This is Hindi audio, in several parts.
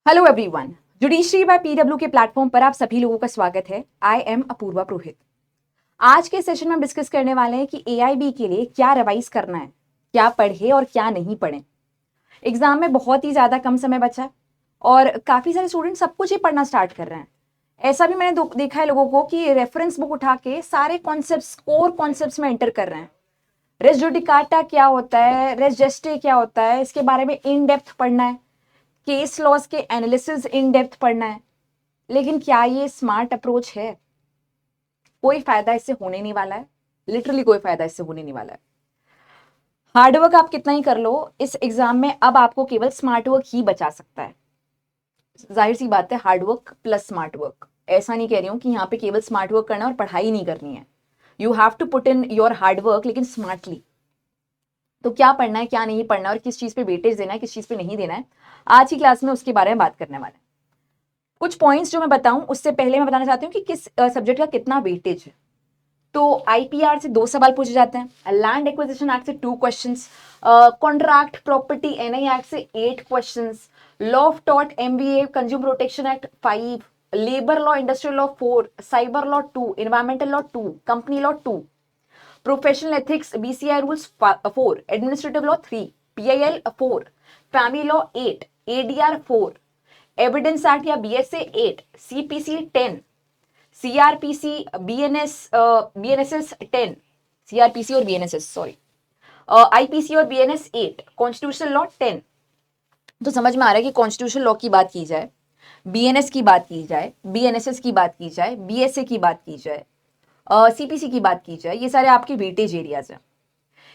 Hello everyone, judiciary by PW के प्लेटफॉर्म पर आप सभी लोगों का स्वागत है। I am Apoorva Purohit. आज के सेशन में हम डिस्कस करने वाले हैं कि एआईबी के लिए क्या रिवाइज करना है, क्या पढ़े और क्या नहीं पढ़े। एग्जाम में बहुत ही ज्यादा कम समय बचा है और काफी सारे स्टूडेंट सब कुछ ही पढ़ना स्टार्ट कर रहे हैं। ऐसा भी मैंने देखा है लोगों को कि रेफरेंस बुक उठा के सारे कॉन्सेप्ट कोर कॉन्सेप्ट में एंटर कर रहे हैं। रेस जुडिकाटा क्या होता है, रेस जेस्टे क्या होता है, इसके बारे में इन डेप्थ पढ़ना है, केस लॉस के एनालिसिस इन डेप्थ पढ़ना है। लेकिन क्या ये स्मार्ट अप्रोच है? कोई फायदा इससे होने नहीं वाला है। लिटरली कोई फायदा इससे होने नहीं वाला है। हार्डवर्क आप कितना ही कर लो, इस एग्जाम में अब आपको केवल स्मार्ट वर्क ही बचा सकता है। जाहिर सी बात है, हार्डवर्क प्लस स्मार्ट वर्क। ऐसा नहीं कह रही हूं कि यहाँ पे केवल स्मार्ट वर्क करना और पढ़ाई नहीं करनी है। You have to put in your hard work, लेकिन स्मार्टली। तो क्या पढ़ना है, क्या नहीं पढ़ना और किस चीज पे वेटेज देना है, किस चीज पे नहीं देना है, आज की क्लास में उसके बारे में बात करने वाले हैं। कुछ पॉइंट्स जो मैं बताऊं उससे पहले मैं बताना चाहती हूँ कि किस सब्जेक्ट का कितना वेटेज है। तो आईपीआर से 2 सवाल पूछे जाते हैं, लैंड एक्विजिशन एक्ट से 2 questions, contract property NI act से 8 questions, law of tort MBA consumer protection act 5, labour law industrial law 4, cyber law 2, environmental law 2, company law 2, professional ethics BCI rules 4, administrative law 3, PIL 4, family law 8, ADR 4, evidence act या BSA 8, CPC 10, CrPC BNSS 10, CrPC और बीएनएसएस सॉरी, आईपीसी और बीएनएस 8, कॉन्स्टिट्यूशनल लॉ 10। तो समझ में आ रहा है कि कॉन्स्टिट्यूशनल लॉ की बात की जाए, बीएनएस की बात की जाए, बीएनएसएस की बात की जाए, बीएसए की बात की जाए, सीपीसी की बात की जाए, ये सारे आपके वेटेज एरियाज हैं।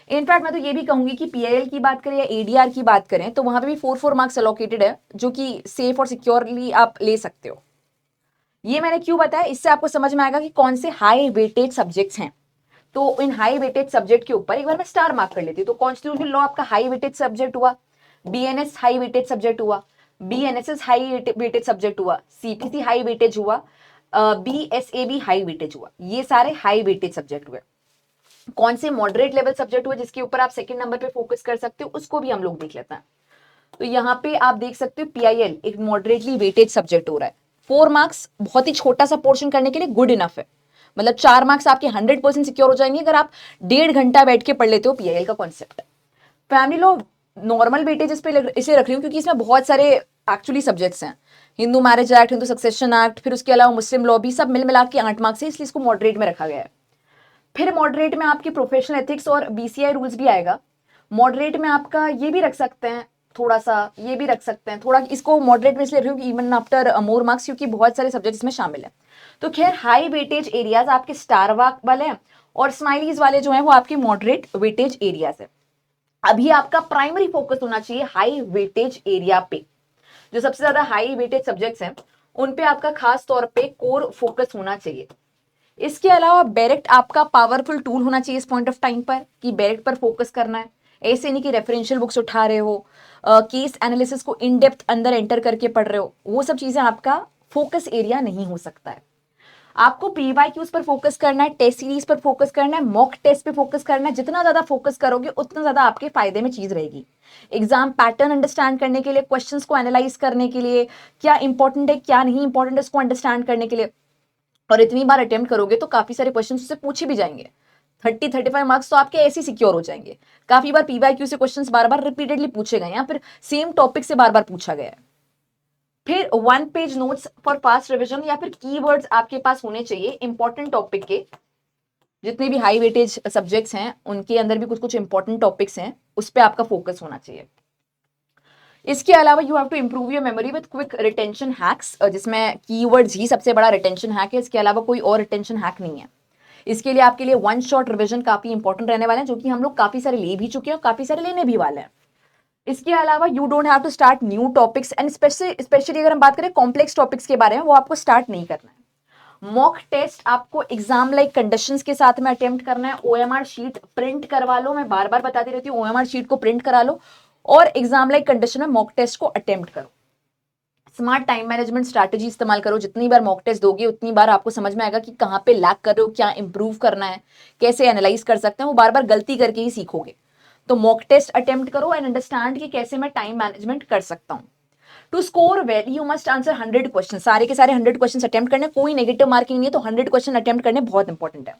इनफैक्ट मैं तो ये भी कहूंगी कि पीआईएल की बात करें या एडीआर की बात करें तो वहां पे भी 4 मार्क्स अलोकेटेड है, जो कि सेफ और सिक्योरली आप ले सकते हो। ये मैंने क्यों बताया, इससे आपको समझ में आएगा कि कौन से हाई वेटेज सब्जेक्ट्स हैं। तो इन हाई वेटेज सब्जेक्ट के ऊपर एक बार मैं स्टार मार्क कर लेती हूँ। तो कॉन्स्टिट्यूशनल लॉ आपका हाई वेटेज सब्जेक्ट हुआ, बीएनएस हाई वेटेज सब्जेक्ट हुआ, बीएनएसएस हाई वेटेज सब्जेक्ट हुआ, सीपीसी हाई वेटेज हुआ, बीएसए भी हाई वेटेज हुआ। ये सारे हाई वेटेज सब्जेक्ट हुए। कौन से मॉडरेट लेवल सब्जेक्ट हुए जिसके ऊपर आप सेकंड नंबर पे फोकस कर सकते हो, उसको भी हम लोग देख लेते हैं। तो यहाँ पे आप देख सकते हो पीआईएल एक मॉडरेटली वेटेड सब्जेक्ट हो रहा है। 4 मार्क्स बहुत ही छोटा सा पोर्शन करने के लिए गुड इनफ है। मतलब 4 मार्क्स आपके 100% सिक्योर हो जाएंगे अगर आप 1.5 घंटा बैठ के पढ़ लेते हो पीआईएल का concept. Family law normal weightage इस पे इसलिए रख रही हूँ क्योंकि इसमें बहुत सारे एक्चुअली सब्जेक्ट्स हैं। Hindu marriage act, Hindu succession act, फिर उसके अलावा मुस्लिम लॉ भी, सब मिल मिला के 8 मार्क्स है, इसलिए इसको मॉडरेट में रखा गया है। फिर मॉडरेट में आपकी प्रोफेशनल एथिक्स और बीसीआई रूल्स भी आएगा। मॉडरेट में आपका ये भी रख सकते हैं, थोड़ा सा ये भी रख सकते हैं, थोड़ा इसको मॉडरेट में इसलिए रखूँ इवन आफ्टर मोर मार्क्स, क्योंकि बहुत सारे सब्जेक्ट इसमें शामिल है। तो खैर हाई वेटेज एरियाज आपके स्टार वाक वाले हैं और स्माइलीज वाले जो हैं वो आपके मॉडरेट वेटेज एरियाज है। अभी आपका प्राइमरी फोकस होना चाहिए हाई वेटेज एरिया पे। जो सबसे ज्यादा हाई वेटेज सब्जेक्ट्स हैं उन पे आपका खास तौर पे कोर फोकस होना चाहिए। इसके अलावा बेरेक्ट आपका पावरफुल टूल होना चाहिए इस पॉइंट ऑफ टाइम पर कि बेरेक्ट पर फोकस करना है। ऐसे नहीं कि रेफरेंशियल बुक्स उठा रहे हो, केस एनालिसिस को इन डेप्थ अंदर एंटर करके पढ़ रहे हो, वो सब चीजें आपका फोकस एरिया नहीं हो सकता है। आपको पीवाईक्यूज पर फोकस करना है, टेस्ट सीरीज पर फोकस करना है, मॉक टेस्ट पे फोकस करना है। जितना ज्यादा फोकस करोगे उतना ज्यादा आपके फायदे में चीज रहेगी। एग्जाम पैटर्न अंडरस्टैंड करने के लिए, क्वेश्चंस को एनालाइज करने के लिए, क्या इंपॉर्टेंट है क्या नहीं इंपॉर्टेंट है इसको अंडरस्टैंड करने के लिए। और इतनी बार अटेम्प्ट करोगे तो काफी सारे क्वेश्चन उससे पूछे भी जाएंगे। 30-35 मार्क्स तो आपके ऐसे सिक्योर हो जाएंगे। काफी बार पीवाईक्यू से क्वेश्चंस बार बार रिपीटेडली पूछे गए या फिर सेम टॉपिक से बार बार पूछा गया है। फिर 1 page notes for fast revision या फिर कीवर्ड्स आपके पास होने चाहिए इंपॉर्टेंट टॉपिक के। जितने भी हाई वेटेज सब्जेक्ट्स हैं उनके अंदर भी कुछ कुछ इंपॉर्टेंट टॉपिक्स हैं, उस पर आपका फोकस होना चाहिए। इसके अलावा you have to improve your memory with quick retention hacks, जिसमें कीवर्ड्स ही सबसे बड़ा रिटेंशन हैक है। इसके अलावा कोई और रिटेंशन हैक नहीं है। इसके लिए आपके लिए 1 शॉट रिवीजन काफी इंपॉर्टेंट रहने वाले हैं, जो कि हम लोग काफी सारे ले भी चुके हैं और काफी सारे लेने भी वाले हैं। इसके अलावा you don't have to start new topics and specially अगर हम बात करें कॉम्प्लेक्स टॉपिक्स के बारे में, वो आपको स्टार्ट नहीं करना है। मॉक टेस्ट आपको एग्जाम लाइक कंडीशंस के साथ में अटेम्प्ट करना है। ओएमआर शीट प्रिंट करवा लो, मैं बार बार बताती रहती हूँ, ओएमआर शीट को प्रिंट करा लो और एग्जाम लाइक कंडीशन में मॉक टेस्ट को अटेम्प्ट करो। स्मार्ट टाइम मैनेजमेंट स्ट्रैटेजी इस्तेमाल करो। जितनी बार मॉक टेस्ट दोगे उतनी बार आपको समझ में आएगा कि कहाँ पे लैग कर रहे हो, क्या इंप्रूव करना है, कैसे एनालाइज कर सकते हैं। वो बार बार गलती करके ही सीखोगे। तो मॉक टेस्ट अटेम्प्ट करो एंड अंडरस्टैंड कि कैसे मैं टाइम मैनेजमेंट कर सकता हूँ। To score well you must answer 100 question, सारे के सारे 100 क्वेश्चन अटेम्प्ट करने, कोई नेगेटिव मार्किंग नहीं है, तो 100 क्वेश्चन अटेम्प्ट करने बहुत इंपॉर्टेंट है।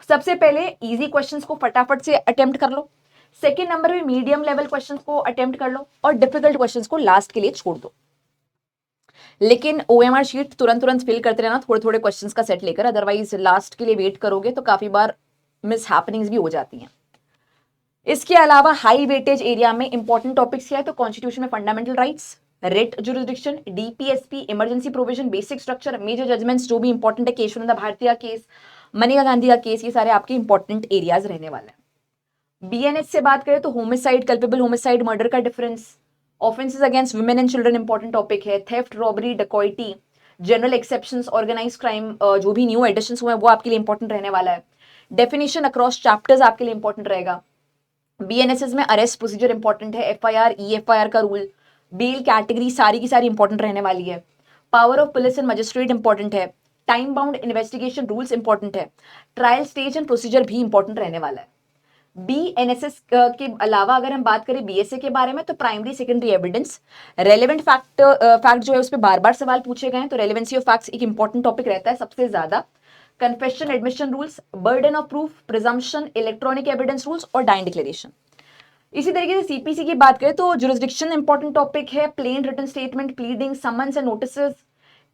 सबसे पहले इजी क्वेश्चंस को फटाफट से अटेम्प्ट कर लो, सेकेंड नंबर पे मीडियम लेवल क्वेश्चंस को अटेम्प्ट कर लो, और डिफिकल्ट क्वेश्चंस को लास्ट के लिए छोड़ दो। लेकिन ओएमआर शीट तुरंत तुरंत फिल करते रहना थोड़े थोड़े क्वेश्चंस का सेट लेकर, अदरवाइज लास्ट के लिए वेट करोगे तो काफी बार मिस हैपनिंग्स भी हो जाती हैं। इसके अलावा हाई वेटेज एरिया में इंपॉर्टेंट टॉपिक्स क्या है, तो कॉन्स्टिट्यूशन में fundamental rights, writ jurisdiction, DPSP, emergency provision, basic structure, major judgments जो भी इंपॉर्टेंट है, केशवानंद भारती केस, मनेका गांधी का केस, ये सारे आपके इंपॉर्टेंट एरियाज रहने वाले हैं। बीएनएस से बात करें तो होमिसाइड, कल्पेबल होमिसाइड, मर्डर का difference, offences against women and children important topic है, theft, robbery, dacoity, general exceptions, organise crime, जो भी न्यू एडिशंस हुए हैं वो आपके लिए इंपॉर्टेंट रहने वाला है। डेफिनेशन अक्रॉस चैप्टर्स आपके लिए इंपॉर्टेंट रहेगा। बीएनएसएस में अरेस्ट प्रोसीजर इंपॉर्टेंट है, एफआईआर, ईएफआईआर का रूल, बेल कैटेगरी सारी की सारी इंपॉर्टेंट रहने वाली है। Power of police and magistrate important है, time bound investigation rules important है, ट्रायल स्टेज एंड प्रोसीजर भी इंपॉर्टेंट रहने वाला है। बीएनएसएस के अलावा अगर हम बात करें बीएसए के बारे में, तो primary secondary evidence, relevant fact जो है उस पर बार बार सवाल पूछे गए हैं, तो रेलेवेंसी ऑफ फैक्ट्स एक इंपॉर्टेंट टॉपिक रहता है सबसे ज्यादा। Confession admission rules, burden of proof, presumption, electronic evidence rules और डाइन डिक्लेरेशन। इसी तरीके से सीपीसी की बात करें तो जुरिस्डिक्शन इंपॉर्टेंट टॉपिक है, plaint written statement, pleading, summons and notices,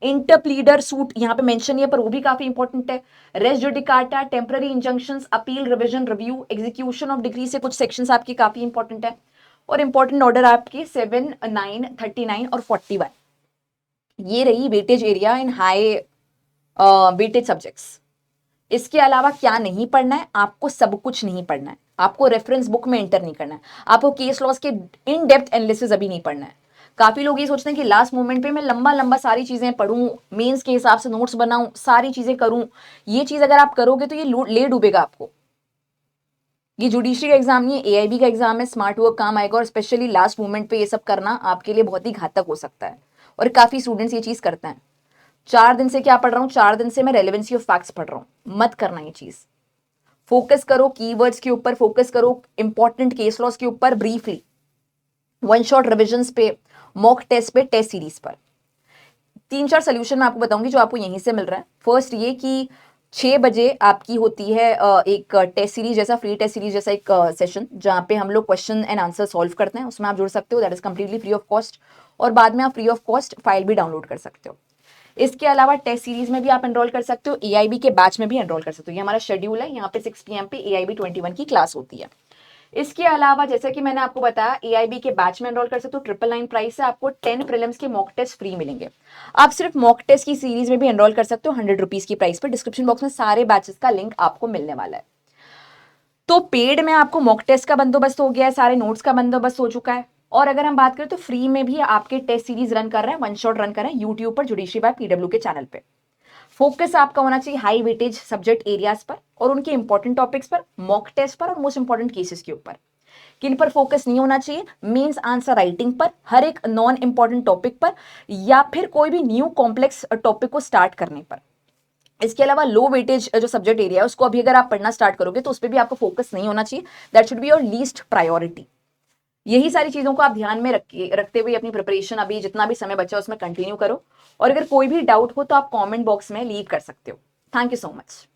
interpleader suit यहाँ पे मेंशन नहीं है पर वो भी काफी इंपॉर्टेंट है, res judicata, temporary injunctions, appeal, revision, review, execution of decree से कुछ सेक्शंस आपके काफी इंपॉर्टेंट है, और इंपॉर्टेंट ऑर्डर आपके 7, 9, 39 और 41। ये रही weightage area in high weightage subjects. इसके अलावा क्या नहीं पढ़ना है, आपको सब कुछ नहीं पढ़ना है, आपको रेफरेंस बुक में एंटर नहीं करना है, आपको केस लॉस के इन डेप्थ एनालिसिस अभी नहीं पढ़ना है। काफी लोग ये सोचते हैं कि लास्ट मोमेंट पे मैं लंबा लंबा सारी चीजें पढ़ूं, मेंस के हिसाब से नोट्स बनाऊं, सारी चीजें करूं। ये चीज अगर आप करोगे तो ये ले डूबेगा आपको। ये जुडिशरी का एग्जाम नहीं है, एआईबी का एग्जाम है, स्मार्ट वर्क काम आएगा, और स्पेशली लास्ट मोमेंट पे ये सब करना आपके लिए बहुत ही घातक हो सकता है, और काफी स्टूडेंट्स ये चीज करते हैं। 4 दिन से क्या पढ़ रहा हूं, 4 दिन से मैं रेलेवेंसी ऑफ फैक्ट्स पढ़ रहा हूं, मत करना ये चीज। फोकस करो कीवर्ड्स के ऊपर, फोकस करो इंपॉर्टेंट केस लॉस के ऊपर, ब्रीफली वन शॉट रिविजन्स पे, मॉक टेस्ट पे, टेस्ट सीरीज पर। 3-4 सोल्यूशन मैं आपको बताऊंगी जो आपको यहीं से मिल रहा है। फर्स्ट ये कि 6 बजे आपकी होती है एक टेस्ट सीरीज जैसा, फ्री टेस्ट सीरीज जैसा एक सेशन, जहाँ पे हम लोग क्वेश्चन एंड आंसर सॉल्व करते हैं, उसमें आप जुड़ सकते हो, that is completely free of cost, और बाद में आप फ्री ऑफ कॉस्ट फाइल भी डाउनलोड कर सकते हो। इसके अलावा टेस्ट सीरीज में भी आप एनरोल कर सकते हो, एआईबी के बैच में भी एनरोल कर सकते हो। ये हमारा शेड्यूल है, यहाँ पे 6 PM पे एआईबी 21 की क्लास होती है। इसके अलावा जैसे कि मैंने आपको बताया, एआईबी के बैच में एनरोल कर सकते हो, 999 प्राइस से आपको 10 प्रीलिम्स के मॉक टेस्ट फ्री मिलेंगे। आप सिर्फ मॉक टेस्ट की सीरीज में भी एनरोल कर सकते हो 100 रुपीज की प्राइस पर। डिस्क्रिप्शन बॉक्स में सारे बैचेस का लिंक आपको मिलने वाला है। तो पेड में आपको मॉक टेस्ट का बंदोबस्त हो गया है, सारे नोट्स का बंदोबस्त हो चुका है, और अगर हम बात करें तो फ्री में भी आपके टेस्ट सीरीज रन कर रहे हैं, वन शॉट रन कर रहे हैं यूट्यूब पर, जुडिशरी बाय पीडब्ल्यू के चैनल पे। फोकस आपका होना चाहिए हाई वेटेज सब्जेक्ट एरियाज पर और उनके इंपॉर्टेंट टॉपिक्स पर, मॉक टेस्ट पर और मोस्ट इंपॉर्टेंट केसेस के ऊपर। किन पर फोकस नहीं होना चाहिए, मीन्स आंसर राइटिंग पर, हर एक नॉन इंपॉर्टेंट टॉपिक पर, या फिर कोई भी न्यू कॉम्प्लेक्स टॉपिक को स्टार्ट करने पर। इसके अलावा लो वेटेज जो सब्जेक्ट एरिया है उसको अभी अगर आप पढ़ना स्टार्ट करोगे तो उस पर भी आपको फोकस नहीं होना चाहिए, that should be your least priority. यही सारी चीजों को आप ध्यान में रखते हुए अपनी प्रिपरेशन अभी जितना भी समय बचा उसमें कंटिन्यू करो, और अगर कोई भी डाउट हो तो आप कमेंट बॉक्स में लीव कर सकते हो। Thank you so much.